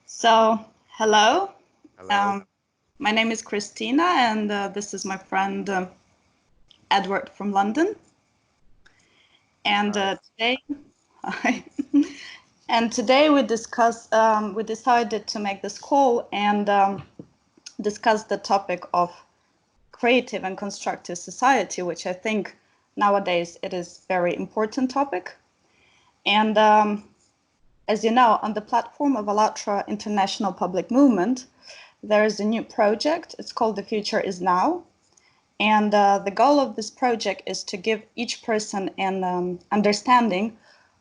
So, hello. Hello. My name is Christina, and this is my friend Edward from London. And Hi. today, hi. And today we decided to make this call and discuss the topic of creative and constructive society, which I think nowadays it is a very important topic. And as you know, on the platform of ALLATRA International Public Movement, there is a new project. It's called The Future Is Now. And the goal of this project is to give each person an understanding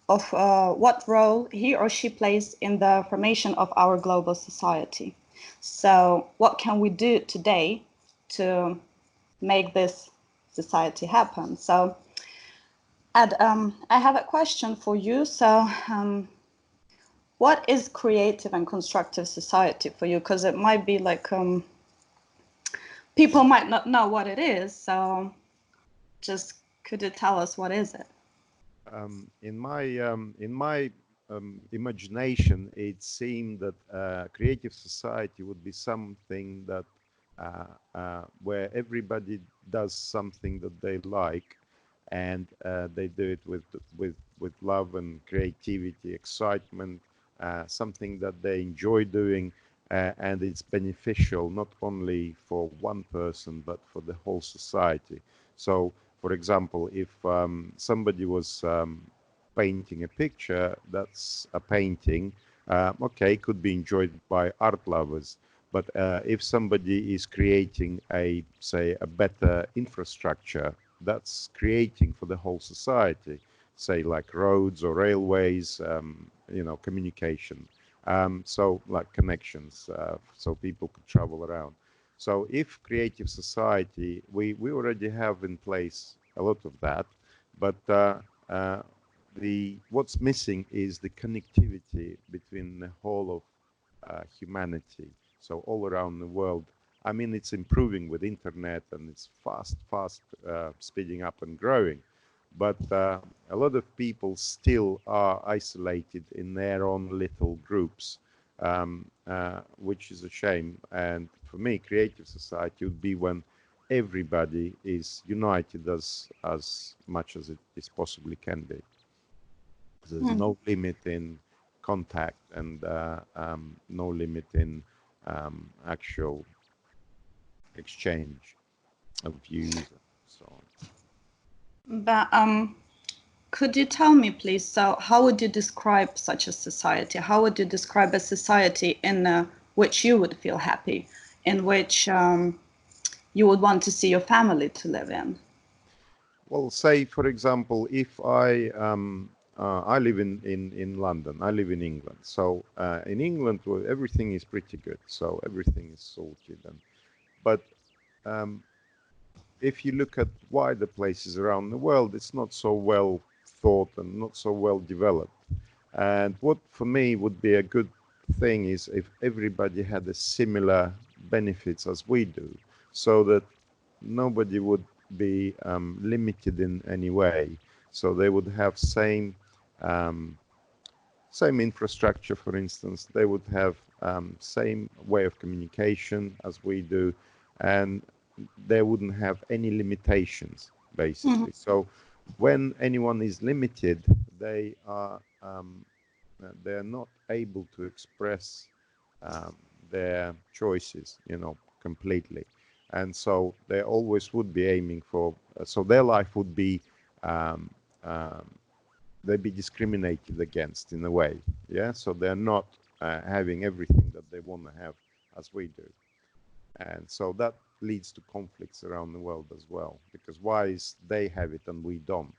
of what role he or she plays in the formation of our global society. So what can we do today to make this society happen? So Ed, I have a question for you. So what is creative and constructive society for you? Because it might be like people might not know what it is. So just could you tell us what is it? In my imagination, it seemed that creative society would be something that where everybody does something that they like, and they do it with love and creativity, excitement, something that they enjoy doing, and it's beneficial not only for one person but for the whole society. So, for example, if somebody was painting a picture, that's a painting. Okay, could be enjoyed by art lovers. But if somebody is creating say, a better infrastructure, that's creating for the whole society, say like roads or railways, communication. So like connections, so people could travel around. So if creative society, we already have in place a lot of that, but what's missing is the connectivity between the whole of humanity. So all around the world. I mean, it's improving with internet and it's fast speeding up and growing. But a lot of people still are isolated in their own little groups, which is a shame. And for me, creative society would be when everybody is united as much as it possibly can be. There's no limit in contact and no limit in actual exchange of views and so on. But could you tell me, please, so how would you describe such a society? How would you describe a society in which you would feel happy, in which you would want to see your family to live in? Well, say, for example, if I live in London, I live in England. So in England, well, everything is pretty good. So everything is sorted. But if you look at wider places around the world, it's not so well thought and not so well developed. And what for me would be a good thing is if everybody had a similar benefits as we do, so that nobody would be limited in any way. So they would have same infrastructure, for instance. They would have same way of communication as we do, and they wouldn't have any limitations, basically. So when anyone is limited, they are not able to express their choices, completely. And so they always would be aiming for, so their life would be, they'd be discriminated against in a way. Yeah. So they're not having everything that they want to have as we do. And so that leads to conflicts around the world as well, because why is they have it and we don't,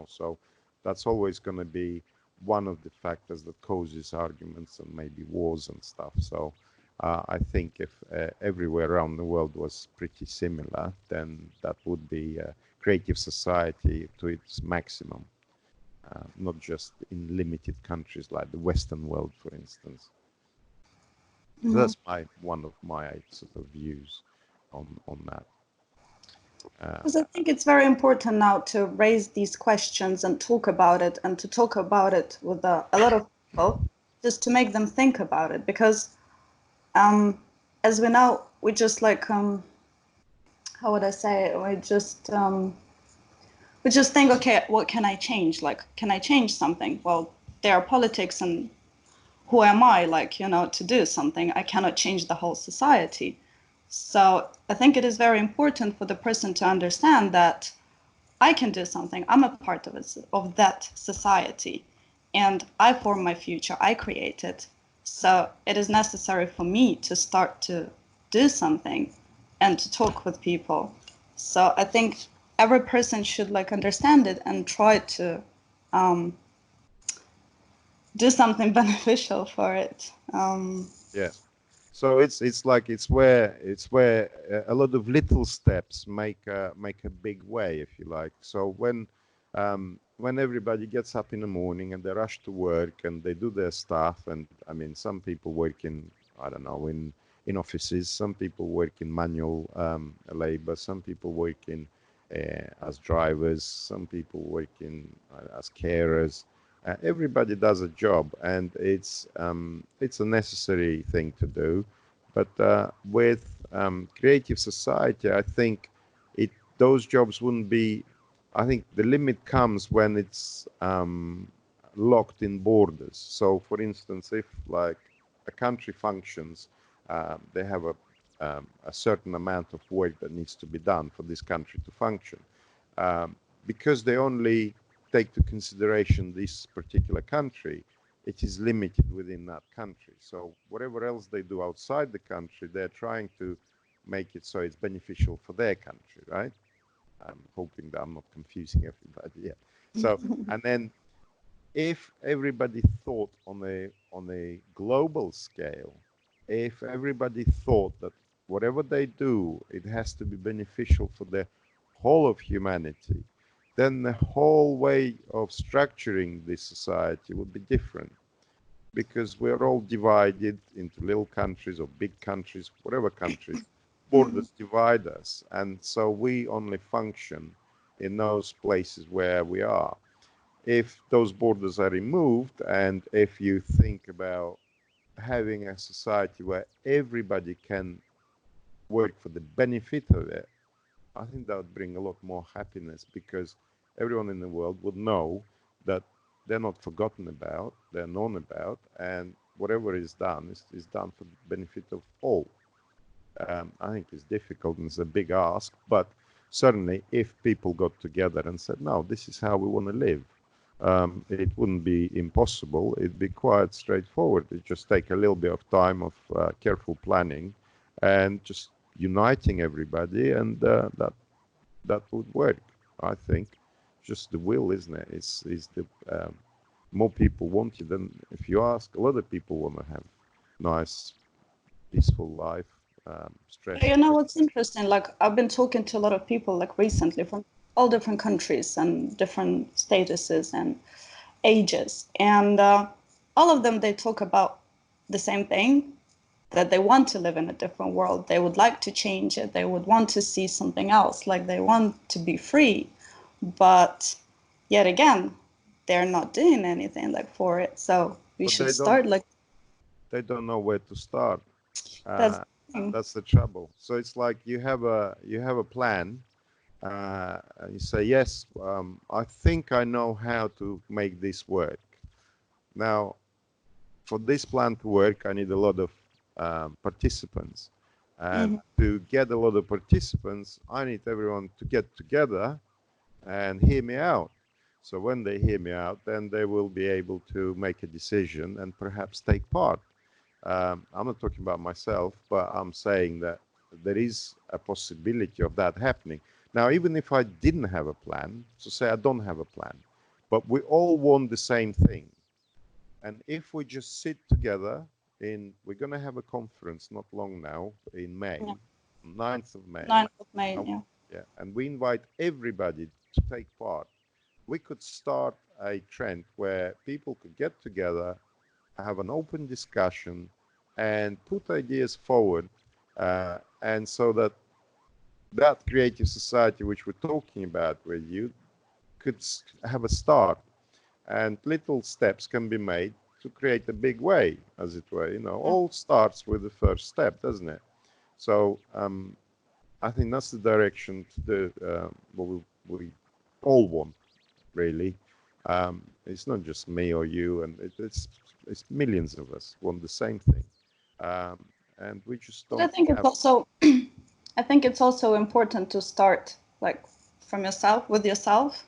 so that's always going to be one of the factors that causes arguments and maybe wars and stuff. So I think if everywhere around the world was pretty similar, then that would be a creative society to its maximum, not just in limited countries like the Western world, for instance. So that's one of my sort of views on that. Because I think it's very important now to raise these questions and talk about it, and to talk about it with a lot of people, just to make them think about it, because as we know, we just like how would I say it? We just think, okay, what can I change? Like, can I change something? Well, there are politics, and who am I, like, you know, to do something? I cannot change the whole society. So I think it is very important for the person to understand that I can do something. I'm a part of it, of that society, and I form my future. I create it. So it is necessary for me to start to do something and to talk with people. So I think every person should like understand it and try to do something beneficial for it. Yeah. So it's where a lot of little steps make a big way, if you like. So when everybody gets up in the morning and they rush to work and they do their stuff, and I mean, some people work in, I don't know, in offices, some people work in manual labor, some people work in as drivers, some people work in as carers. Everybody does a job, and it's a necessary thing to do. But with creative society, I think those jobs wouldn't be. I think the limit comes when it's locked in borders. So, for instance, if like a country functions, they have a certain amount of work that needs to be done for this country to function. Because they only take to consideration this particular country, it is limited within that country. So whatever else they do outside the country, they're trying to make it so it's beneficial for their country, right? I'm hoping that I'm not confusing everybody. Yeah. So, and then if everybody thought on a global scale, if everybody thought that whatever they do, it has to be beneficial for the whole of humanity, then the whole way of structuring this society would be different, because we're all divided into little countries or big countries, whatever countries. Borders divide us, and so we only function in those places where we are. If those borders are removed, and if you think about having a society where everybody can work for the benefit of it, I think that would bring a lot more happiness, because everyone in the world would know that they're not forgotten about, they're known about, and whatever is done is done for the benefit of all. I think it's difficult and it's a big ask, but certainly if people got together and said, no, this is how we want to live, it wouldn't be impossible. It'd be quite straightforward. It just take a little bit of time of careful planning and just uniting everybody, and that would work. I think just the will, isn't it? Is the more people want it. Then if you ask, a lot of people want to have nice, peaceful life, stress. You know what's interesting? Like I've been talking to a lot of people like recently from all different countries and different statuses and ages, and all of them they talk about the same thing, that they want to live in a different world. They would like to change it. They would want to see something else. Like they want to be free, but yet again, they're not doing anything like for it. So we But should start like they don't know where to start. that's Uh, that's the trouble. So it's like you have a plan, and you say, yes, I think I know how to make this work. Now, for this plan to work, I need a lot of participants. And to get a lot of participants, I need everyone to get together and hear me out. So when they hear me out, then they will be able to make a decision and perhaps take part. I'm not talking about myself, but I'm saying that there is a possibility of that happening. Now, even if I didn't have a plan, so say I don't have a plan, but we all want the same thing. And if we just sit together we're going to have a conference not long now in May, yeah, 9th of May. 9th of May. Oh, Yeah. yeah, and we invite everybody to take part. We could start a trend where people could get together, have an open discussion, and put ideas forward, and so that creative society which we're talking about with you could have a start, and little steps can be made to create a big way, as it were. All starts with the first step, doesn't it? So I think that's the direction to the what we all want, really. It's not just me or you, and it's millions of us want the same thing, and we just But I don't think it's have. also, I think it's also important to start like from yourself, with yourself.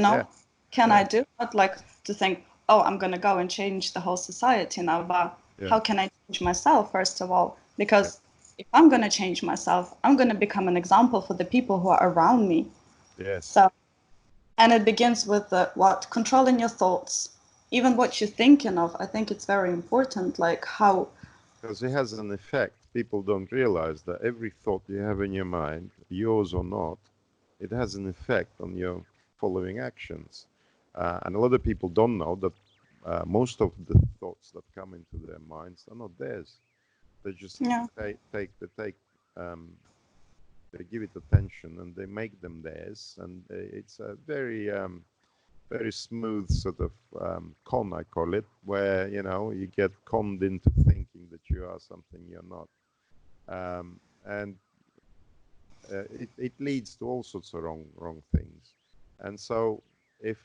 Yeah, Can I yeah, do it? Like to think, oh, I'm gonna go and change the whole society now, but yeah, how can I change myself first of all? yeah. Because if I'm gonna change myself, I'm gonna become an example for the people who are around me. Yes, So, and it begins with what controlling your thoughts, even what you're thinking of. I think it's very important, like how. because it has an effect. People don't realize that every thought you have in your mind, yours or not, it has an effect on your following actions. And a lot of people don't know that most of the thoughts that come into their minds are not theirs. They just Yeah. um, they give it attention and they make them theirs, and it's a very smooth sort of con, I call it, where you get conned into thinking that you are something you're not, and it leads to all sorts of wrong things. And so if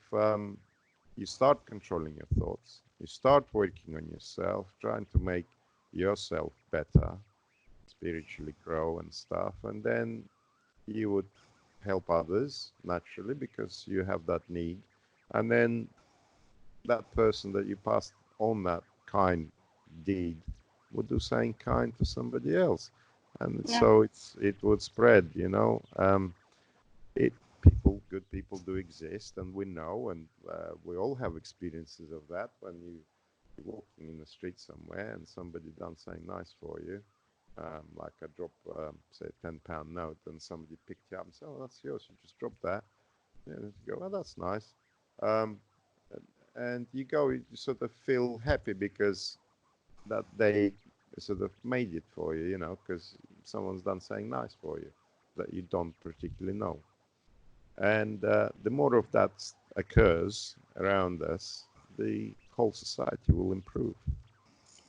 you start controlling your thoughts, you start working on yourself, trying to make yourself better, spiritually grow and stuff, and then you would help others naturally because you have that need, and then that person that you passed on that kind deed would do something kind to somebody else, and Yeah. so it would spread. It people good people do exist, and we know, and we all have experiences of that when you're walking in the street somewhere and somebody done something nice for you, like I drop say a £10 note and somebody picked you up and said, oh, that's yours, you just drop that. And you go, oh, that's nice. um, and you go, you sort of feel happy because that they sort of made it for you, because someone's done something nice for you that you don't particularly know. And the more of that occurs around us, the whole society will improve.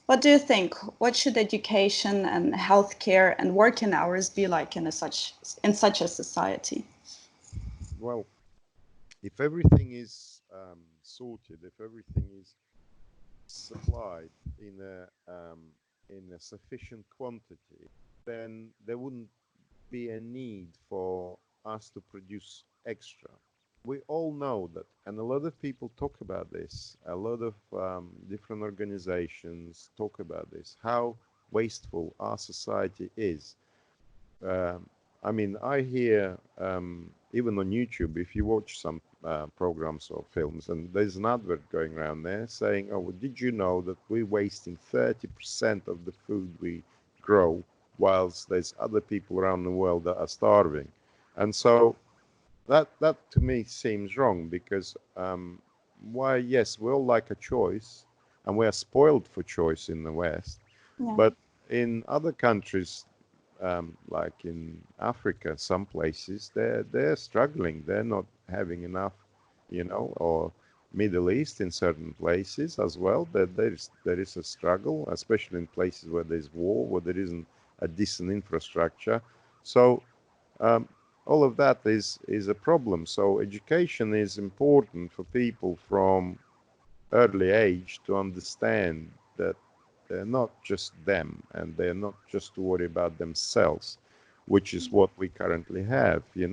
What do you think? What should education and healthcare and working hours be like in such a society? Well, if everything is sorted, if everything is supplied in a sufficient quantity, then there wouldn't be a need for us to produce extra. We all know that, and a lot of people talk about this. A lot of different organizations talk about this, how wasteful our society is. Um, I mean, I hear even on YouTube, if you watch some programs or films, and there's an advert going around there saying, "Oh, well, did you know that we're wasting 30% of the food we grow, whilst there's other people around the world that are starving?" And so that to me seems wrong because why? Yes, we all like a choice, and we are spoiled for choice in the West, Yeah. but in other countries like in Africa, some places they're struggling. They're not having enough, or Middle East in certain places as well. There is a struggle, especially in places where there's war, where there isn't a decent infrastructure. So um, all of that is a problem. So education is important for people from early age to understand that they're not just them and they're not just to worry about themselves, which is what we currently have. You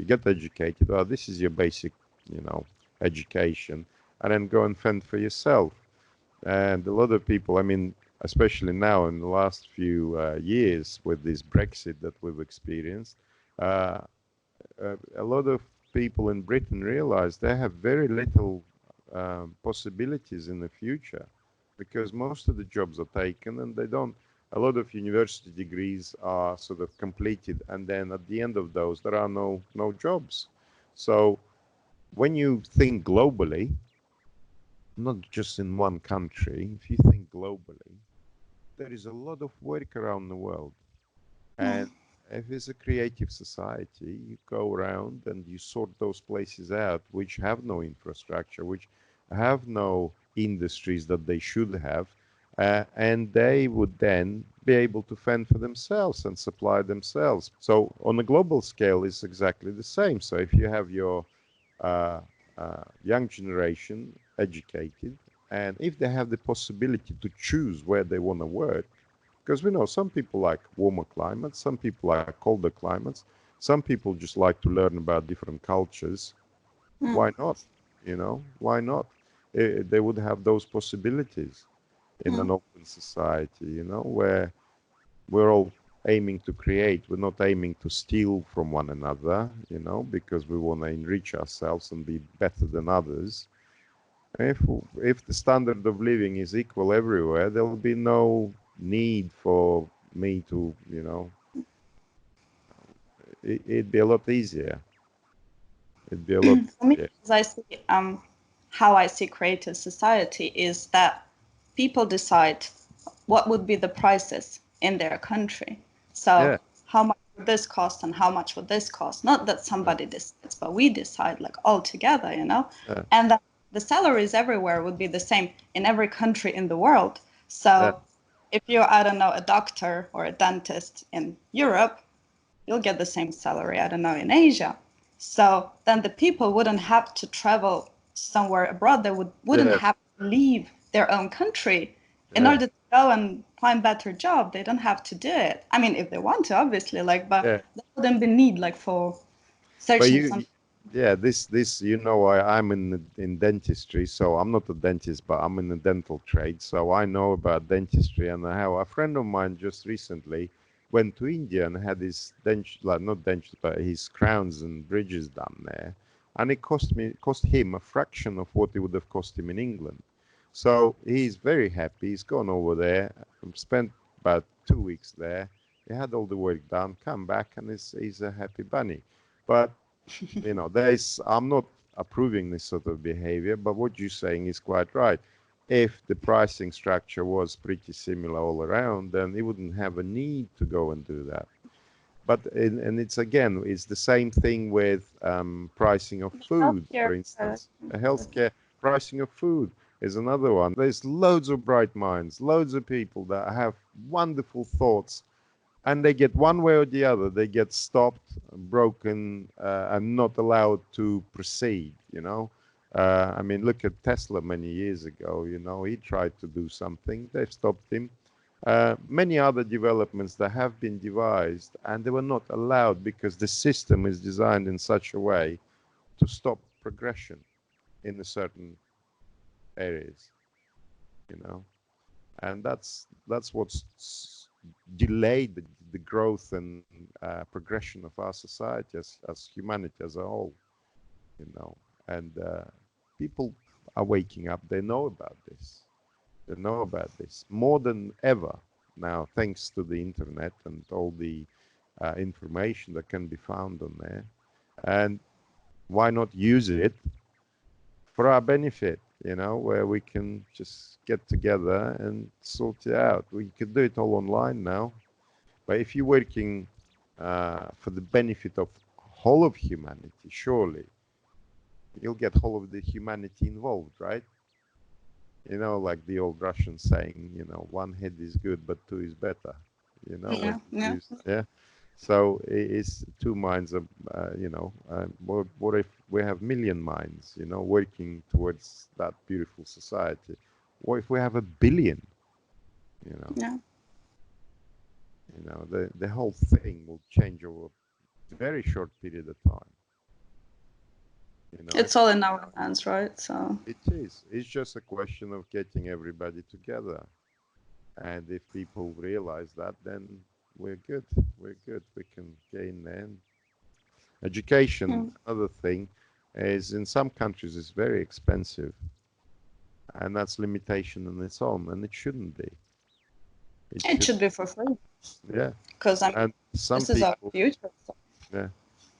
get educated, well, this is your basic, education, and then go and fend for yourself. And a lot of people, I mean, especially now in the last few years with this Brexit that we've experienced, uh, a lot of people in Britain realize they have very little possibilities in the future because most of the jobs are taken and they don't. A lot of university degrees are sort of completed, and then at the end of those, there are no jobs. So when you think globally, not just in one country, if you think globally, there is a lot of work around the world. Yeah. And if it's a creative society, you go around and you sort those places out which have no infrastructure, which have no industries that they should have, and they would then be able to fend for themselves and supply themselves. So on a global scale, it's exactly the same. So if you have your uh, young generation educated, and if they have the possibility to choose where they want to work, because we know some people like warmer climates, some people like colder climates, some people just like to learn about different cultures. Why not? You know, why not? They would have those possibilities in an open society, you know, where we're all aiming to create. We're not aiming to steal from one another, you know, because we want to enrich ourselves and be better than others. If if the standard of living is equal everywhere, there'll be no need for me to, you know, it'd be a lot easier. It'd be a lot For me, easier. as I see, how I see creative society is that people decide what would be the prices in their country. Yeah, So how much would this cost and how much would this cost? Not that yeah, somebody decides, but we decide like all together, you know? yeah, And that the salaries everywhere would be the same in every country in the world. yeah, So if you're, I don't know, a doctor or a dentist in Europe, you'll get the same salary, I don't know, in Asia. So then the people wouldn't have to travel somewhere abroad. They wouldn't yeah, have to leave their own country in yeah, order to go and find better job. They don't have to do it. I mean, if they want to, obviously, like, but yeah. there wouldn't be need like for But searching some. yeah, this, you know, I'm in dentistry, so I'm not a dentist, but I'm in the dental trade, so I know about dentistry. And I have a friend of mine just recently went to India and had his like not dentures, but his crowns and bridges done there, and it cost him a fraction of what it would have cost him in England. So he's very happy. He's gone over there, spent about 2 weeks there. He had all the work done, come back, and he's a happy bunny. But you know, I'm not approving this sort of behavior, but what you're saying is quite right. If the pricing structure was pretty similar all around, then he wouldn't have a need to go and do that. But and it's again, it's the same thing with pricing of food, Healthcare. for instance. A healthcare pricing of food is another one. There's loads of bright minds, loads of people that have wonderful thoughts, and they get one way or the other. They get stopped, broken, and not allowed to proceed. You know, I mean, look at Tesla many years ago. You know, he tried to do something. They've stopped him. Many other developments that have been devised, and they were not allowed because the system is designed in such a way to stop progression in a certain areas. You know, and that's what's delayed the growth and progression of our society as humanity as a whole, you know. And people are waking up. They know about this. They know about this more than ever now, thanks to the internet and all the information that can be found on there. And why not use it for our benefit, you know, where we can just get together and sort it out. We could do it all online now. But if you're working for the benefit of whole of humanity, surely you'll get whole of the humanity involved, right? You know, like the old Russian saying, you know, one head is good, but two is better. You know, when Yeah, yeah. yeah. So it's two minds of, you know, what if we have million minds, you know, working towards that beautiful society? What if we have a billion, you know? Yeah. You know, the whole thing will change over a very short period of time. You know, It's all in our hands, right? So it is. It's just a question of getting everybody together. And if people realize that, then we're good. We're good. We can gain there. Education, another thing, is in some countries is very expensive, and that's limitation in its own, and it shouldn't be. It it should, should be for free yeah. because I mean, And some this is our people, future. So. yeah.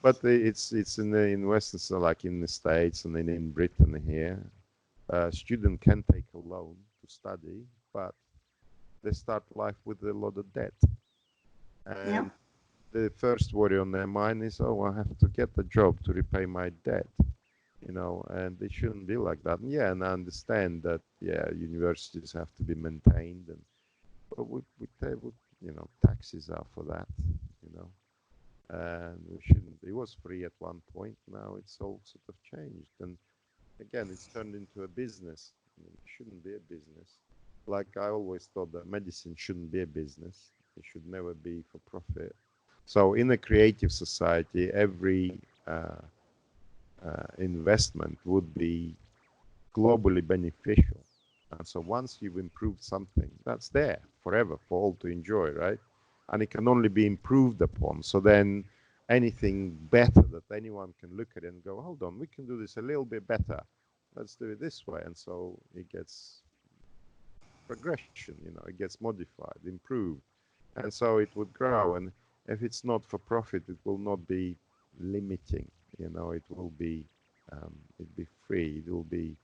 But it's in Western, so like in the States and then in Britain here, a student can take a loan to study, but they start life with a lot of debt, Yeah. and the first worry on their mind is, oh, I have to get a job to repay my debt. you know, and it shouldn't be like that. And yeah, and I understand that, yeah, universities have to be maintained, and but you know, taxes are for that, you know, and we shouldn't. It was free at one point. Now it's all sort of changed, and again, it's turned into a business. I mean, it shouldn't be a business. Like I always thought that medicine shouldn't be a business. It should never be for profit. So in a creative society, every investment would be globally beneficial. And so once you've improved something, that's there forever for all to enjoy, right? And it can only be improved upon. So then anything better that anyone can look at and go, hold on, we can do this a little bit better. Let's do it this way. And so it gets progression, you know, it gets modified, improved. And so it would grow. And if it's not for profit, it will not be limiting, you know, it will be it'll be free, it'll be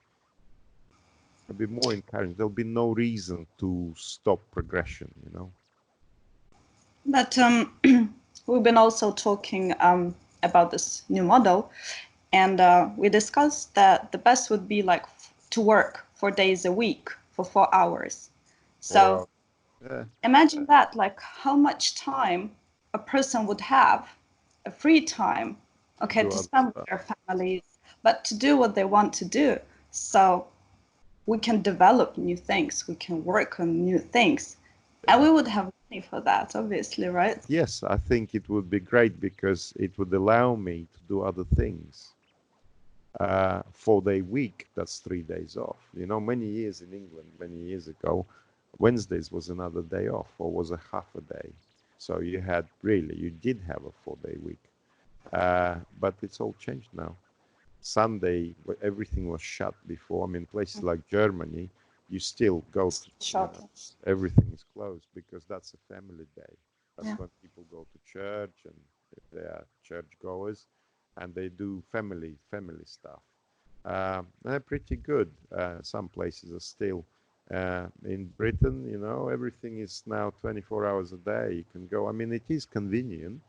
more encouraging. There'll be no reason to stop progression, you know. But we've been also talking about this new model, and we discussed that the best would be like to work 4 days a week for 4 hours. So Or yeah, imagine that, like how much time a person would have, a free time, to okay, do to other spend with stuff. their families, but to do what they want to do. So we can develop new things, we can work on new things, and Yeah. we would have money for that, obviously, right? Yes, I think it would be great because it would allow me to do other things. 4 day week, that's 3 days off. You know, many years in England, many years ago, Wednesdays was another day off or was a half a day. So you had really, you did have a 4 day week. But it's all changed now. Sunday, everything was shut before. I mean, places like Germany, you still go to, you know, Shocking. everything is closed because that's a family day. That's Yeah. when people go to church and if they are church goers and they do family stuff. They're pretty good. Some places are still in Britain, you know, everything is now 24 hours a day. You can go. I mean, it is convenient,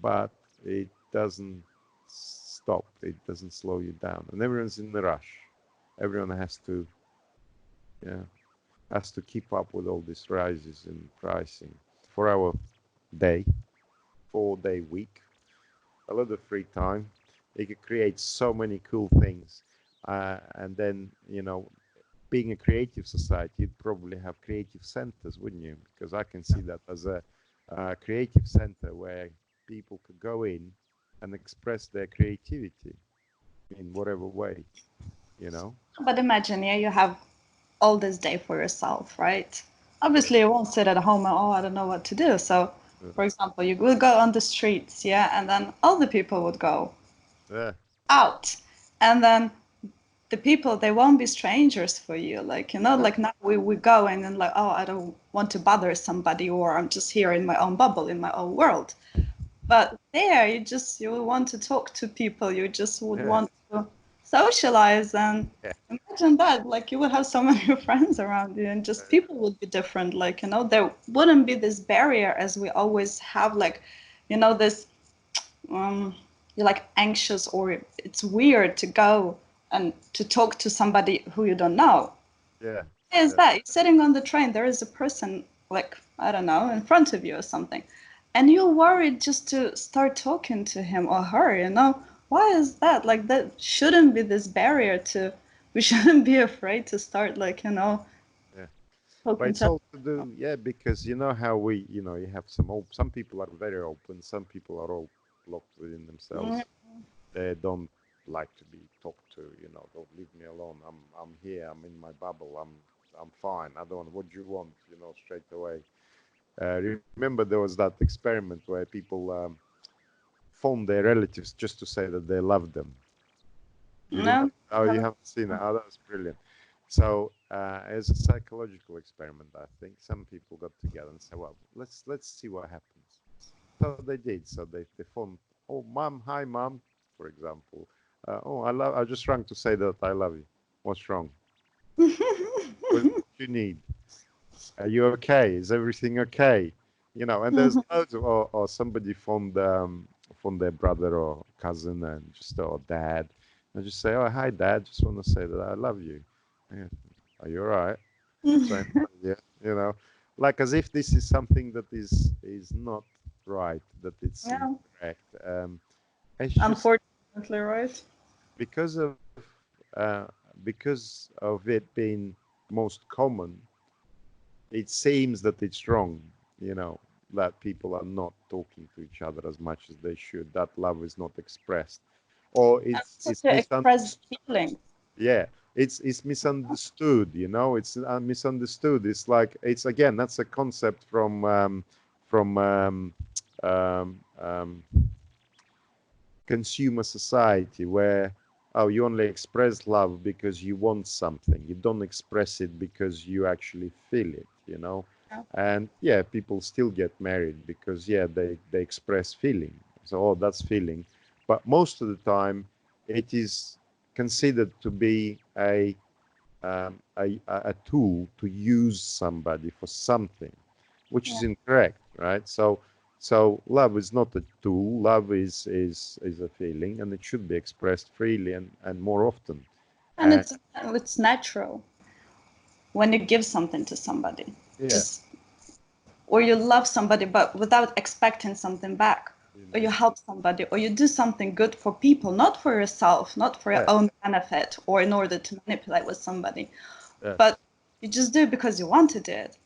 but it doesn't stop. It doesn't slow you down. And everyone's in a rush. Everyone yeah, has to keep up with all these rises in pricing. For our day, 4 day week, a lot of free time. You could create so many cool things. And then, you know, being a creative society, you'd probably have creative centers, wouldn't you? Because I can see that as a creative center where people could go in and express their creativity in whatever way, you know? But imagine, yeah, you have all this day for yourself, right? Yeah. Obviously, you won't sit at home and, oh, I don't know what to do. So, for example, you would go on the streets, yeah, and then all the people would go Yeah. out. And then the people, they won't be strangers for you. Like, you know, Yeah. like now we go in and like, oh, I don't want to bother somebody, or I'm just here in my own bubble, in my own world. But there, you would want to talk to people. You just would Yeah. want to socialize, and Yeah. imagine that. Like you would have so many friends around you, and just people would be different. Like, you know, there wouldn't be this barrier as we always have. Like, you know, this you're like anxious, or it's weird to go and to talk to somebody who you don't know. Yeah. Is Yeah. that you're sitting on the train, there is a person, like, I don't know, in front of you or something, and you're worried just to start talking to him or her, you know? Why is that? Like, that shouldn't be this barrier to, we shouldn't be afraid to start, like, you know, Yeah. But talking it's to. all to do, yeah, because you know how you know, you have some people are very open, some people are all locked within Mm, themselves. They don't like to be talked to, you know, don't leave me alone. I'm here, I'm in my bubble, I'm fine. I don't, what do you want, you know, straight away. Remember there was that experiment where people phoned their relatives just to say that they loved them. You remember? no, Oh, you haven't seen it. Oh, that was brilliant. So as a psychological experiment, I think some people got together and said, "Well, let's see what happens." So they did. So they phoned. Oh, mom, hi, mom, for example. Oh, I just rang to say that I love you. What's wrong? What do you need? Are you okay? Is everything okay? You know, and there's loads of, or somebody phoned their brother or cousin and just, or dad, I just say, oh, hi, Dad. Just want to say that I love you. Yeah. Are you all right? So, yeah, you know, like as if this is something that is not right, that it's Yeah, incorrect. It's just unfortunately, right? because of uh, because of it being most common, it seems that it's wrong, you know, that people are not talking to each other as much as they should. That love is not expressed, or And also it's to express misunderstood. feelings. Yeah, it's misunderstood. You know, it's misunderstood. It's like it's again that's a concept from um, um, consumer society where oh you only express love because you want something, you don't express it because you actually feel it, you know. Yeah. And yeah, people still get married because yeah they express feeling, so oh that's feeling. But most of the time it is considered to be a tool to use somebody for something, which is Yeah. incorrect, right? So love is not a tool. Love is a feeling, and it should be expressed freely and more often. And Uh, it's natural when you give something to somebody. yeah, Just or you love somebody but without expecting something back. Or you help somebody or you do something good for people, not for yourself, not for your yeah, own benefit or in order to manipulate with somebody. yes, But you just do it because you want to do it.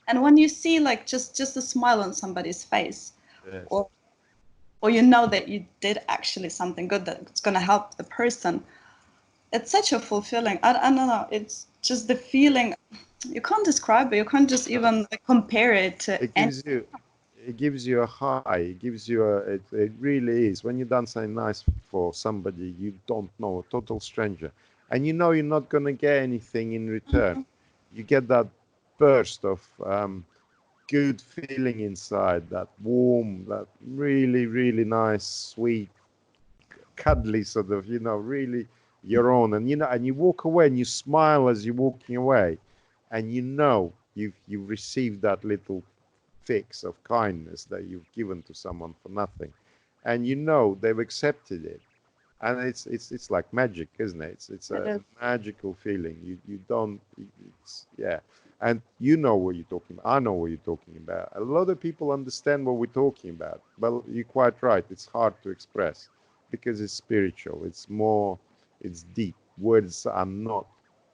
And when you see like just a smile on somebody's face, yes. or or you know that you did actually something good that's going to help the person, it's such a fulfilling. I don't know, it's just the feeling. You can't describe it, you can't just No. even like, compare it to It any. gives you a high. It gives you a. It really is when you've done something nice for somebody you don't know, a total stranger, and you know you're not gonna get anything in return. You get that burst of good feeling inside, that warm, that really, really nice, sweet, cuddly sort of, you know, really your own. And you know, and you walk away and you smile as you're walking away, and you know you've received that little fix of kindness that you've given to someone for nothing, and you know they've accepted it, and it's like magic, isn't it? It's It a is. magical feeling. You don't. It's yeah, and you know what you're talking about. I know what you're talking about. A lot of people understand what we're talking about, but you're quite right. It's hard to express because it's spiritual. It's more. It's deep. Words are not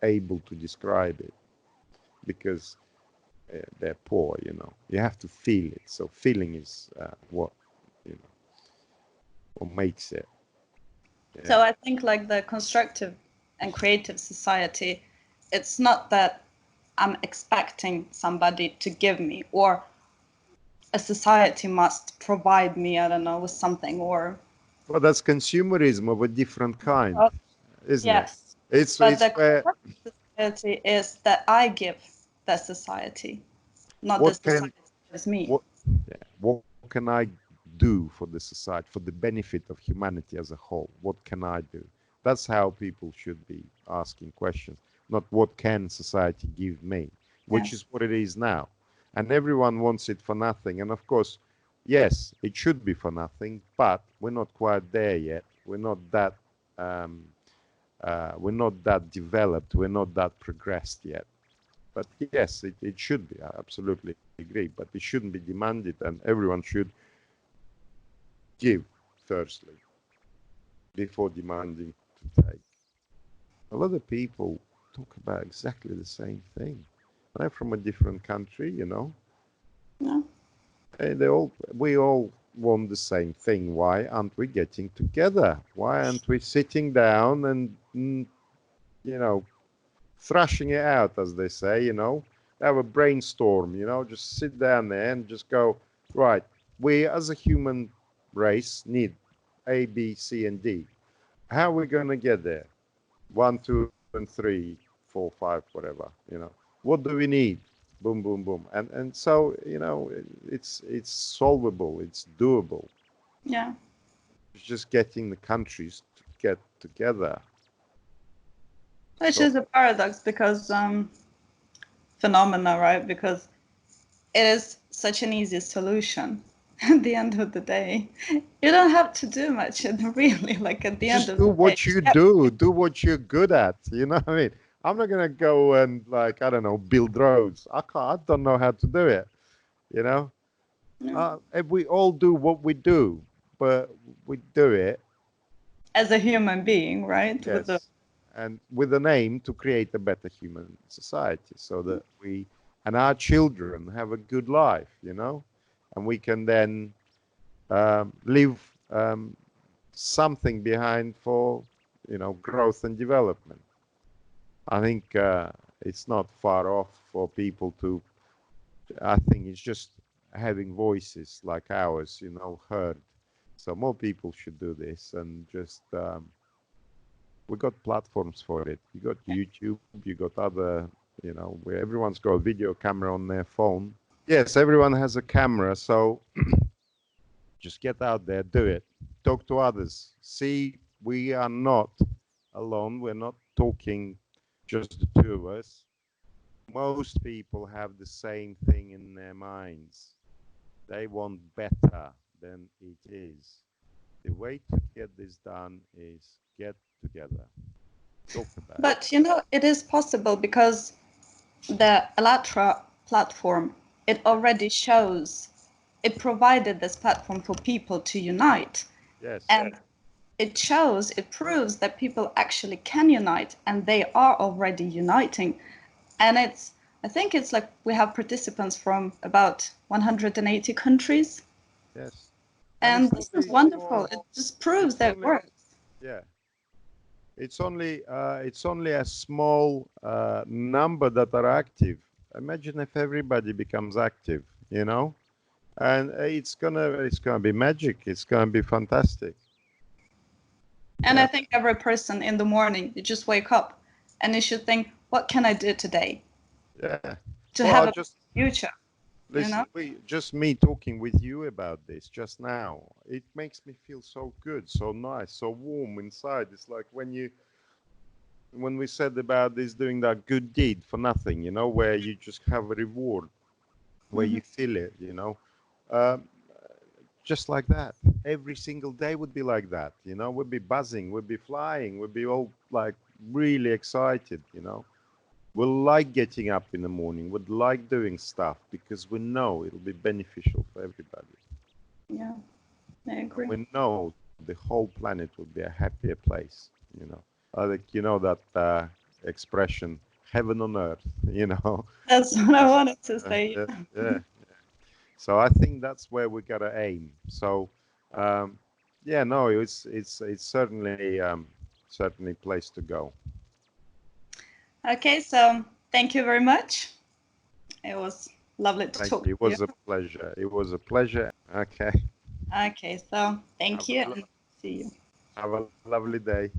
able to describe it because they're poor. You know, you have to feel it. So feeling is what you know what makes it. So Yeah. I think like the constructive and creative society, it's not that I'm expecting somebody to give me or a society must provide me, I don't know, with something or Well, that's consumerism of a different kind, oh, isn't it? yes. But It's the where constructive society is that I give the society, not the what can society gives me. what yeah, what can I do for the society, for the benefit of humanity as a whole? What can I do? That's how people should be asking questions, not what can society give me, Yeah. which is what it is now. And everyone wants it for nothing. And of course, yes, it should be for nothing, but we're not quite there yet. Um, we're not that developed, we're not that progressed yet. But yes, it should be. I absolutely agree. But it shouldn't be demanded, and everyone should give firstly before demanding to take. A lot of people talk about exactly the same thing. They're from a different country, you know, Yeah. and we all want the same thing. Why aren't we getting together? Why aren't we sitting down and you know thrashing it out, as they say, you know, have a brainstorm, you know, just sit down there and just go, right, we as a human race need A, B, C, and D. How are we going to get there? One, two, and three, four, five, whatever, you know. What do we need? Boom, boom, boom. And so, you know, it's solvable, it's doable. Yeah. It's just getting the countries to get together. Which So is a paradox because phenomena, right? Because it is such an easy solution. at the end of the day, you don't have to do much. And really, like at the end Just of do the day, what you do what you're good at. You know what I mean? I'm not gonna go and, like, I don't know, build roads. I don't know how to do it. You know, if we all do what we do, but we do it, as a human being, right? With the yes, and with an aim to create a better human society, so that we and our children have a good life, you know, and we can then leave something behind for, you know, growth and development. I think it's not far off for people to. I think it's just having voices like ours, you know, heard. So more people should do this, and just we got platforms for it. You got YouTube, you got other, you know, where everyone's got a video camera on their phone. Yes, everyone has a camera, so just get out there, do it, talk to others. See, we are not alone. We're not talking just the two of us. Most people have the same thing in their minds. They want better than it is. The way to get this done is get together, talk about it. But you know, it is possible because the ALLATRA platform, it already shows, it provided this platform for people to unite. Yes. And it shows, it proves that people actually can unite, and they are already uniting. And it's, I think it's like we have participants from about 180 countries. Yes. And it's this is only wonderful. for, It just proves it's that it only, works. yeah. It's only a small number that are active. Imagine if everybody becomes active, you know, and it's gonna be magic. It's gonna be fantastic. And Yeah, I think every person in the morning, you just wake up and you should think, what can I do today yeah. to Well, have I a just future? You listen. know? Just me talking with you about this just now. It makes me feel so good, so nice, so warm inside. It's like when we said about this doing that good deed for nothing, you know, where you just have a reward, where you feel it, you know. Um, just like that. Every single day would be like that, you know. We'd be buzzing, we'd be flying, we'd be all like really excited, you know. We like getting up in the morning, we'd like doing stuff because we know it'll be beneficial for everybody. Yeah, I And agree. we know the whole planet will be a happier place, you know. I think you know that expression, heaven on earth, you know. That's what I wanted to say. Yeah, yeah. So I think that's where we gotta aim. So, yeah, no, it's certainly place to go. Okay, so thank you very much. It was lovely to Thank talk you. It to you. was a pleasure. It was a pleasure. Okay. Okay, so thank Have you a, and see you. have a lovely day.